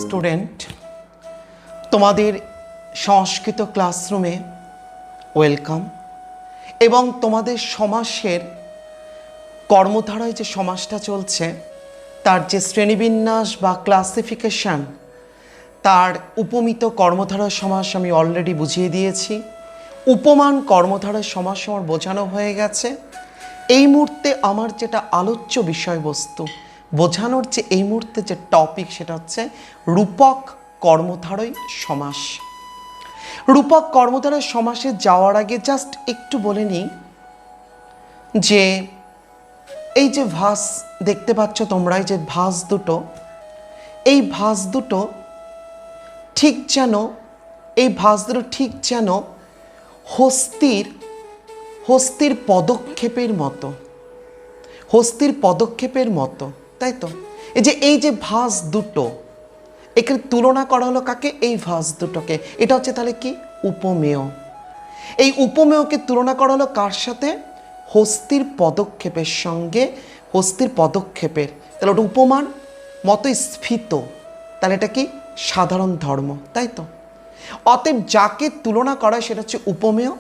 Student, তোমাদের সংস্কৃত ক্লাসরুমে welcome. এবং তোমাদের সমাসের কর্মধারায় যে সমাসটা চলছে তার যে শ্রেণীবিন্যাস বা ক্লাসিফিকেশান, তার উপমিত কর্মধারয় সমাস আমি অলরেডি বুঝিয়ে দিয়েছি। উপমান কর্মধারয় সমাস আমার বোঝানো হয়ে গেছে। এই মুহূর্তে আমার যেটা আলোচ্য বিষয়বস্তু বোঝানোর যে এই মুহূর্তে যে টপিক, সেটা হচ্ছে রূপক কর্মধারয় সমাস। রূপক কর্মধারয় সমাসে যাওয়ার আগে জাস্ট একটু বলে নিই যে এই যে ভাস দেখতে পাচ্ছ তোমরা, এই যে ভাস দুটো, এই ভাস দুটো ঠিক যেন হস্তির পদক্ষেপের মতো, তাই তো? এই যে ভাস দুটো, এখানে তুলনা করা হলো কাকে? এই ভাস দুটোকে। এটা হচ্ছে তাহলে কি? উপমেয়। এই উপমেয়কে তুলনা করা হলো কার সাথে? হস্তির পদক্ষেপের সঙ্গে। হস্তির পদক্ষেপের, তাহলে ওটা উপমান মতো স্ফীত, তাহলে এটা কি? সাধারণ ধর্ম, তাই তো? অতএব যাকে তুলনা করা হয় সেটা হচ্ছে উপমেয়।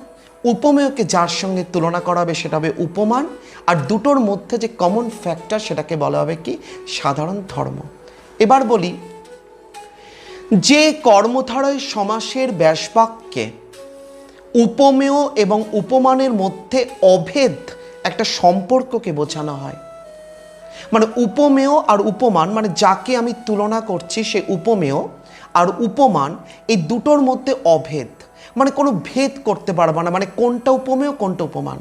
উপমেয়কে যার সঙ্গে তুলনা করা হবে সেটা হবে উপমান। আর দুটোর মধ্যে যে কমন ফ্যাক্টর সেটাকে বলা হবে কি? সাধারণ ধর্ম। এবার বলি, যে কর্মধারয় সমাসের ব্যাসবাক্যে উপমেয় এবং উপমানের মধ্যে অভেদ একটা সম্পর্ককে বোঝানো হয়, মানে উপমেয় আর উপমান, মানে যাকে আমি তুলনা করছি সে উপমেয় আর উপমান, এই দুটোর মধ্যে অভেদ, মানে কোনো ভেদ করতে পারবে না, মানে কোনটা উপমেয় কোনটা উপমান।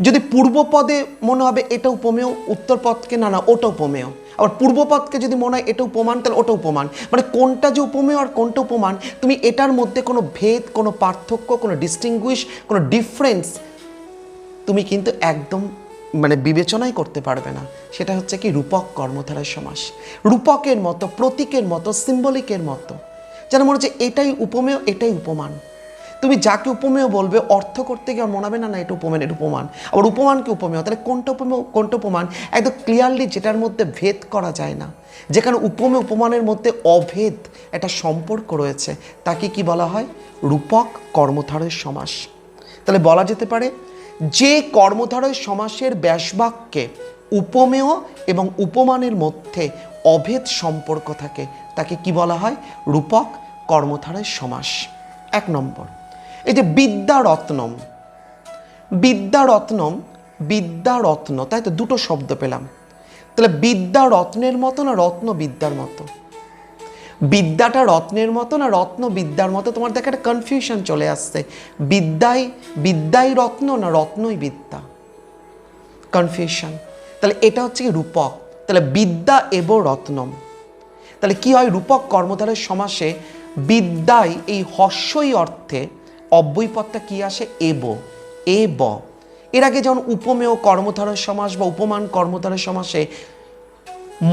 যদি পূর্বপদে মনে হবে এটা উপমেয়, উত্তর পদকে না ওটা উপমেয়, আবার পূর্বপদকে যদি মনে হয় এটা উপমান, তাহলে ওটা উপমান। মানে কোনটা যে উপমেয় আর কোনটা উপমান, তুমি এটার মধ্যে কোনো ভেদ, কোনো পার্থক্য, কোনো ডিস্টিংগুইশ, কোনো ডিফারেন্স তুমি কিন্তু একদম বিবেচনাই করতে পারবে না। সেটা হচ্ছে কি? রূপক কর্মধারয় সমাস। রূপকের মতো, প্রতীকের মতো, সিম্বলিকের মতো, যেন মনে হচ্ছে এটাই উপমেয় এটাই উপমান। তুমি যাকে উপমেয় বলবে অর্থ করতে গিয়ে মনে হবে না এটা উপমেয় এটা উপমান, আবার উপমানকে উপমেয়, তাহলে কোনটা উপমেয় কোনটা উপমান একদম ক্লিয়ারলি, যেটার মধ্যে ভেদ করা যায় না, যেখানে উপমেয় উপমানের মধ্যে অভেদ একটা সম্পর্ক রয়েছে, তাকে কি বলা হয়? রূপক কর্মধারয় সমাস। তাহলে বলা যেতে পারে, যে কর্মধারয় সমাসের ব্যাসবাক্যে উপমেয় এবং উপমানের মধ্যে অভেদ সম্পর্ক থাকে তাকে কি বলা হয়? রূপক কর্মধারয় সমাস। 1 নম্বর, এই যে বিদ্যারত্ন, তাই তো? দুটো শব্দ পেলাম। তাহলে বিদ্যা রত্নের মতো না রত্ন বিদ্যার মতো? বিদ্যাটা রত্নের মতো না রত্ন বিদ্যার মতো? তোমার দেখে একটা কনফিউশন চলে আসছে। বিদ্যাই রত্ন না রত্নই বিদ্যা, কনফিউশন। তাহলে এটা হচ্ছে কি? রূপক। তাহলে বিদ্যা এব রত্নম। তাহলে কি হয়? রূপক কর্মধারয় সমাসে বিদ্যায় এই হস্যই অর্থে অব্যয়পদটা কি আসে? এব। এর আগে যেমন উপমেয় কর্মধারয় সমাস বা উপমান কর্মধারয় সমাসে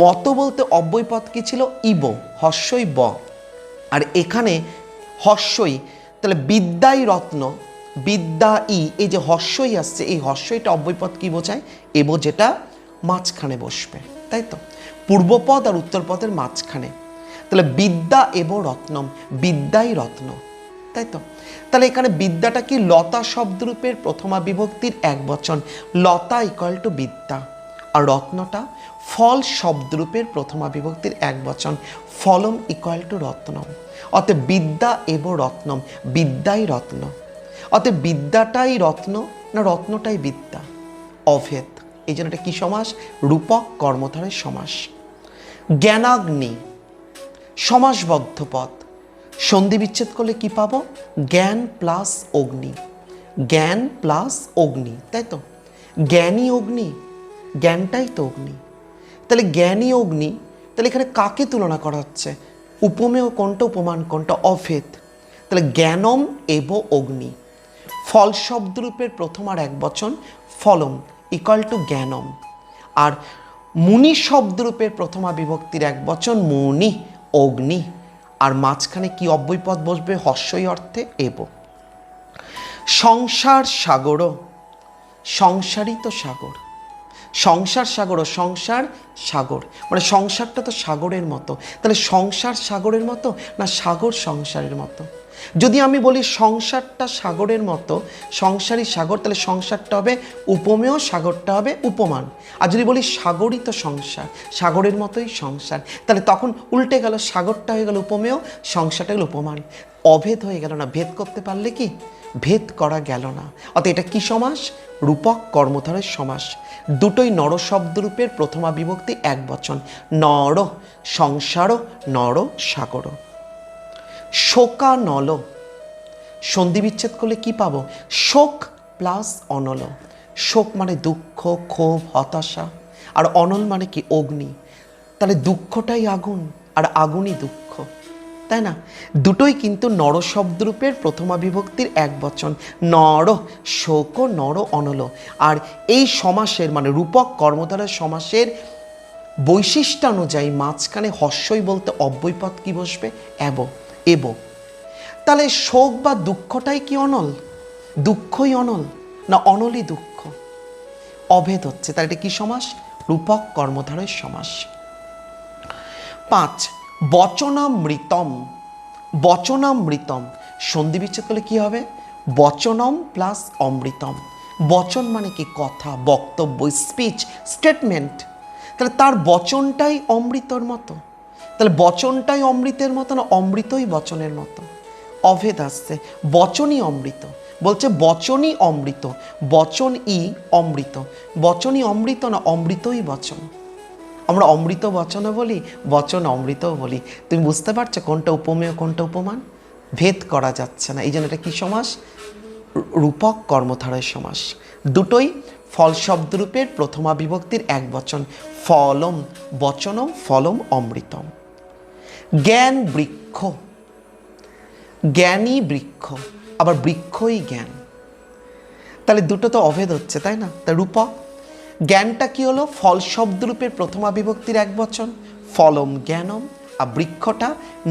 মত বলতে অব্যয়পদ কি ছিল? ইব, হস্যই ব। আর এখানে হস্যই, তাহলে বিদ্যাই রত্ন, বিদ্যা ই, এই যে হস্যই আসছে, এই হস্যইটা অব্যয়পদ কি বোঝায়? এব, যেটা মাঝখানে বসবে, তাই তো? পূর্বপদ আর উত্তরপদের মাঝখানে। তাহলে বিদ্যা এব রত্নম, বিদ্যাই রত্ন, তাই তো? তাহলে এখানে বিদ্যাটা কি? লতা শব্দরূপের প্রথমা বিভক্তির একবচন, লতা ইকুয়াল টু বিদ্যা। আর রত্নটা ফল শব্দরূপের প্রথমা বিভক্তির একবচন, ফলম ইকুয়াল টু রত্নম। অতএব বিদ্যা এব রত্নম, বিদ্যাই রত্ন। অতএব বিদ্যাটাই রত্ন না রত্নটাই বিদ্যা? অভেদ। এই জন্য এটা কি সমাস? রূপক কর্মধারয় সমাস। জ্ঞানাগ্নি সমাসবদ্ধ পদ, সন্ধি বিচ্ছেদ করলে কি পাবো? জ্ঞান প্লাস অগ্নি, জ্ঞান প্লাস অগ্নি, তাই তো? জ্ঞানী অগ্নি, জ্ঞানটাই তো অগ্নি। তাহলে জ্ঞানী অগ্নি, তাহলে এখানে কাকে তুলনা করা হচ্ছে? উপমেয় কোনটা উপমান কোনটা? অভেদ। তাহলে জ্ঞানম এব অগ্নি, ফল শব্দরূপের প্রথম আর একবচন ফলম ইকুয়াল টু জ্ঞানম। আর মুনি শব্দরূপের প্রথমা বিভক্তির একবচন মুনি, অগ্নি। আর মাঝখানে কি অব্যয়পদ বসবে? হস্যই অর্থে এব। সংসার সাগর, সংসারিত সাগর। সংসার সাগর ও সংসার সাগর, মানে সংসারটা তো সাগরের মতো, তাহলে সংসার সাগরের মতো না সাগর সংসারের মতো? যদি আমি বলি সংসারটা সাগরের মতো, সংসারই সাগর, তাহলে সংসারটা হবে উপমেয়, সাগরটা হবে উপমান। আর যদি বলি সাগরই তো সংসার, সাগরের মতোই সংসার, তাহলে তখন উল্টে গেল, সাগরটা হয়ে গেল উপমেয়, সংসারটা হলো উপমান। অভেদ হয়ে গেল না? ভেদ করতে পারলে কি? ভেদ করা গেল না। অর্থাৎ এটা কি সমাস? রূপক কর্মধারয় সমাস। দুটোই নর শব্দরূপের প্রথমা বিভক্তি এক বচন। নর সংসার, নর সাগর। শোকানল, সন্ধি বিচ্ছেদ করলে কি পাবো? শোক প্লাস অনল। শোক মানে দুঃখ, ক্ষোভ, হতাশা, আর অনল মানে কি? অগ্নি। তাহলে দুঃখটাই আগুন আর আগুনই দুঃখ, তাই না? দুটোই কিন্তু নর শব্দরূপের প্রথমা বিভক্তির এক বচন। নর শোক, নর অনল। আর এই সমাসের মানে রূপক কর্মধারয় সমাসের বৈশিষ্ট্য অনুযায়ী মাঝখানে হস্যই বলতে অব্যয়পদ কি বসবে? এব, এব। তাহলে শোক বা দুঃখটাই কি অনল? দুঃখই অনল না অনলই দুঃখ? অভেদ হচ্ছে। তাহলে এটা কি সমাস? রূপক কর্মধারয় সমাস। 5 বচনামৃতম। বচনামৃতম সন্ধি বিচ্ছেদ করলে কি হবে? বচনম প্লাস অমৃতম। বচন মানে কি? কথা, বক্তব্য, স্পিচ, স্টেটমেন্ট। তাহলে তার বচনটাই অমৃতর মতো। তাহলে বচনটাই অমৃতের মতো না অমৃতই বচনের মতো? অভেদ আসছে। বচনই অমৃত, বলছে বচনই অমৃত, বচন ই অমৃত। বচনই অমৃত না অমৃতই বচন? আমরা অমৃত বচনও বলি, বচন অমৃতও বলি। তুমি বুঝতে পারছো কোনটা উপমেয় কোনটা উপমান? ভেদ করা যাচ্ছে না। এই জন্য এটা কি সমাস? রূপক কর্মধারয় সমাস। দুটোই ফল শব্দরূপের প্রথমা বিভক্তির এক বচন। ফলম বচনম, ফলম অমৃতম। জ্ঞান বৃক্ষ, জ্ঞানী বৃক্ষ, আবার বৃক্ষই জ্ঞান। তাহলে দুটো তো অভেদ হচ্ছে, তাই না? তা রূপক। জ্ঞানটা কি হলো? ফল শব্দরূপের প্রথমা বিভক্তির এক বচন, ফলম জ্ঞানম। আর বৃক্ষটা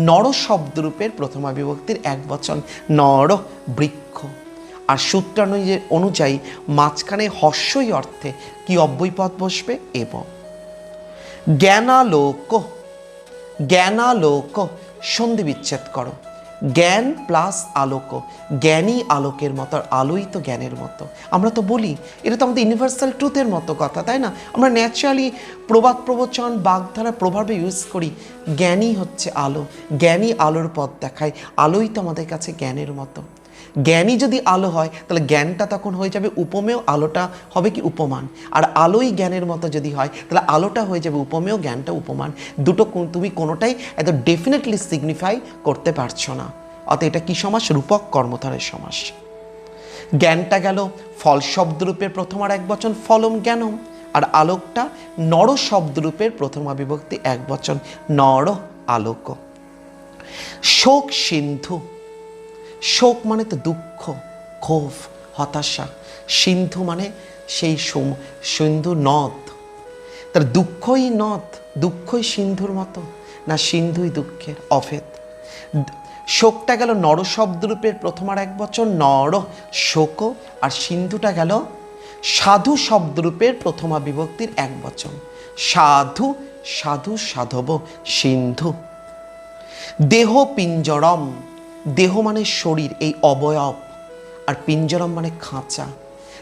নর শব্দরূপের প্রথমা বিভক্তির এক বচন, নর বৃক্ষ। আর সূত্র অনুযায়ী মাঝখানে হস্যই অর্থে কি অব্যয়পদ বসবে? এব। জ্ঞানালোক, জ্ঞানালোক সন্ধি বিচ্ছেদ করো। জ্ঞান প্লাস আলোক, জ্ঞানই আলোকের মতো, আর আলোই তো জ্ঞানের মতো। আমরা তো বলি এটা তো আমাদের ইউনিভার্সাল ট্রুথের মতো কথা, তাই না? আমরা ন্যাচারালি প্রবাদ প্রবচন বাগধারা প্রভাবে ইউজ করি। জ্ঞানই হচ্ছে আলো, জ্ঞানই আলোর পথ দেখায়, আলোই তো আমাদের কাছে জ্ঞানের মতো। জ্ঞানই যদি আলো হয় তাহলে জ্ঞানটা তখন হয়ে যাবে উপমেয়, আলোটা হবে কি? উপমান। আর আলোই জ্ঞানের মতো যদি হয় তাহলে আলোটা হয়ে যাবে উপমেয়, জ্ঞানটা উপমান। দুটো তুমি কোনোটাই এত ডেফিনেটলি সিগনিফাই করতে পারছো না। অতএব এটা কি সমাস? রূপক কর্মধারয় সমাস। জ্ঞানটা গেল ফল শব্দরূপের প্রথমার এক বচন, ফলম জ্ঞানম। আর আলোকটা নর শব্দরূপের প্রথমা বিভক্তি এক বচন, নর আলোক। শোক সিন্ধু, শোক মানে তো দুঃখ, ক্ষোভ, হতাশা। সিন্ধু মানে সেই সিন্ধু নদ। তার দুঃখই নদ, দুঃখই সিন্ধুর মতো না সিন্ধুই দুঃখের? অভেদ। শোকটা গেল নর শব্দরূপের প্রথমার এক বচন, নর শোক। আর সিন্ধুটা গেল সাধু শব্দরূপের প্রথমা বিভক্তির এক বচন, সাধু, সাধু সাধব সিন্ধু। দেহ পিঞ্জরম, দেহ মানে শরীর, এই অবয়ব। আর পিঞ্জরম মানে খাঁচা।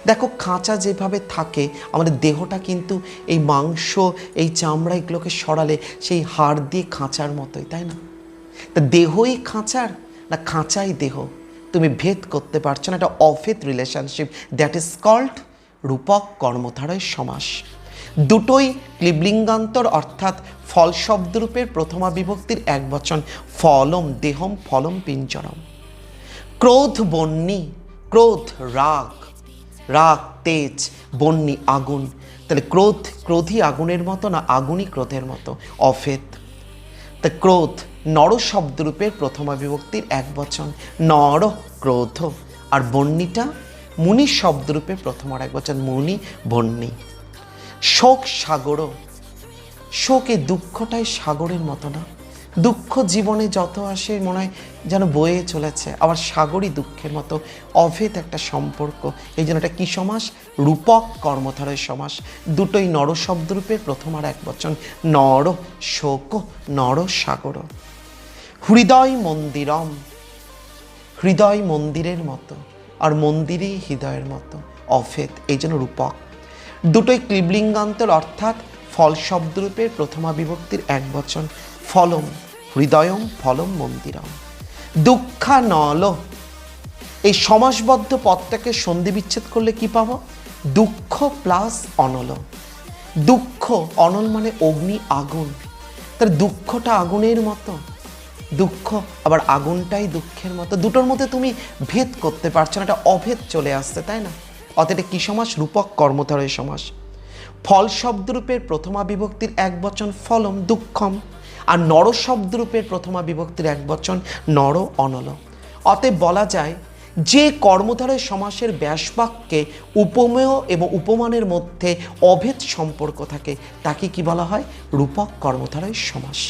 দেখো খাঁচা যেভাবে থাকে আমাদের দেহটা কিন্তু এই মাংস, এই চামড়া এগুলোকে সরালে সেই হাড় দিয়ে খাঁচার মতোই, তাই না? তা দেহই খাঁচার না খাঁচাই দেহ? তুমি ভেদ করতে পারছো না। এটা অভেদ রিলেশনশিপ, দ্যাট ইজ কল্ড রূপক কর্মধারয় সমাস। দুটোই ক্লিবলিঙ্গান্তর, অর্থাৎ ফল শব্দরূপের প্রথমা বিভক্তির এক বচন, ফলম দেহম, ফলম পিঞ্জরম। ক্রোধ বন্যী, ক্রোধ রাগ, রাগ তেজ, বন্যী আগুন। তাহলে ক্রোধ, ক্রোধই আগুনের মতো না আগুনই ক্রোধের মতো? অভেদ। তা ক্রোধ নর শব্দরূপের প্রথমা বিভক্তির এক বচন, নর ক্রোধ। আর বন্যীটা মুনি শব্দরূপে প্রথমার এক বচন, মুনি বন্যী। শোক সাগর, শোক এই দুঃখটাই সাগরের মতো না? দুঃখ জীবনে যত আসে মনে হয় যেন বয়ে চলেছে, আবার সাগরী দুঃখের মতো অভেদ একটা সম্পর্ক। এই জন্য এটা কী সমাস? রূপক কর্মধারয় সমাস। দুটোই নর শব্দরূপের প্রথম আর একবচন। নর শোক, নর সাগর। হৃদয় মন্দিরম, হৃদয় মন্দিরের মতো, আর মন্দিরেই হৃদয়ের মতো, অভেদ, এই জন্য রূপক। দুটোই ক্লিবলিঙ্গান্তর, অর্থাৎ ফল শব্দরূপের প্রথমা বিভক্তির একবচন। ফলম, হৃদয়ম ফলম মন্দিরম। দুঃখানল, এই সমাসবদ্ধ পদটাকে সন্ধি বিচ্ছেদ করলে কি পাবো? দুঃখ প্লাস অনল। দুঃখ, অনল মানে অগ্নি, আগুন। তাহলে দুঃখটা আগুনের মতো, দুঃখ আবার আগুনটাই দুঃখের মতো, দুটোর মধ্যে তুমি ভেদ করতে পারছো না, একটা অভেদ চলে আসছে, তাই না? অতএব কি সমাস? রূপক কর্মধারয় সমাস। ফল শব্দরূপের প্রথমা বিভক্তির একবচন ফলম, দুঃখম, আর নর শব্দরূপের প্রথমা বিভক্তির একবচন নর, অনল। অতএব বলা যায় যে কর্মধারয় সমাসের ব্যাসবাক্যে উপমেয় এবং উপমানের মধ্যে অভেদ সম্পর্ক থাকে তাকে কি বলা হয়? রূপক কর্মধারয় সমাস।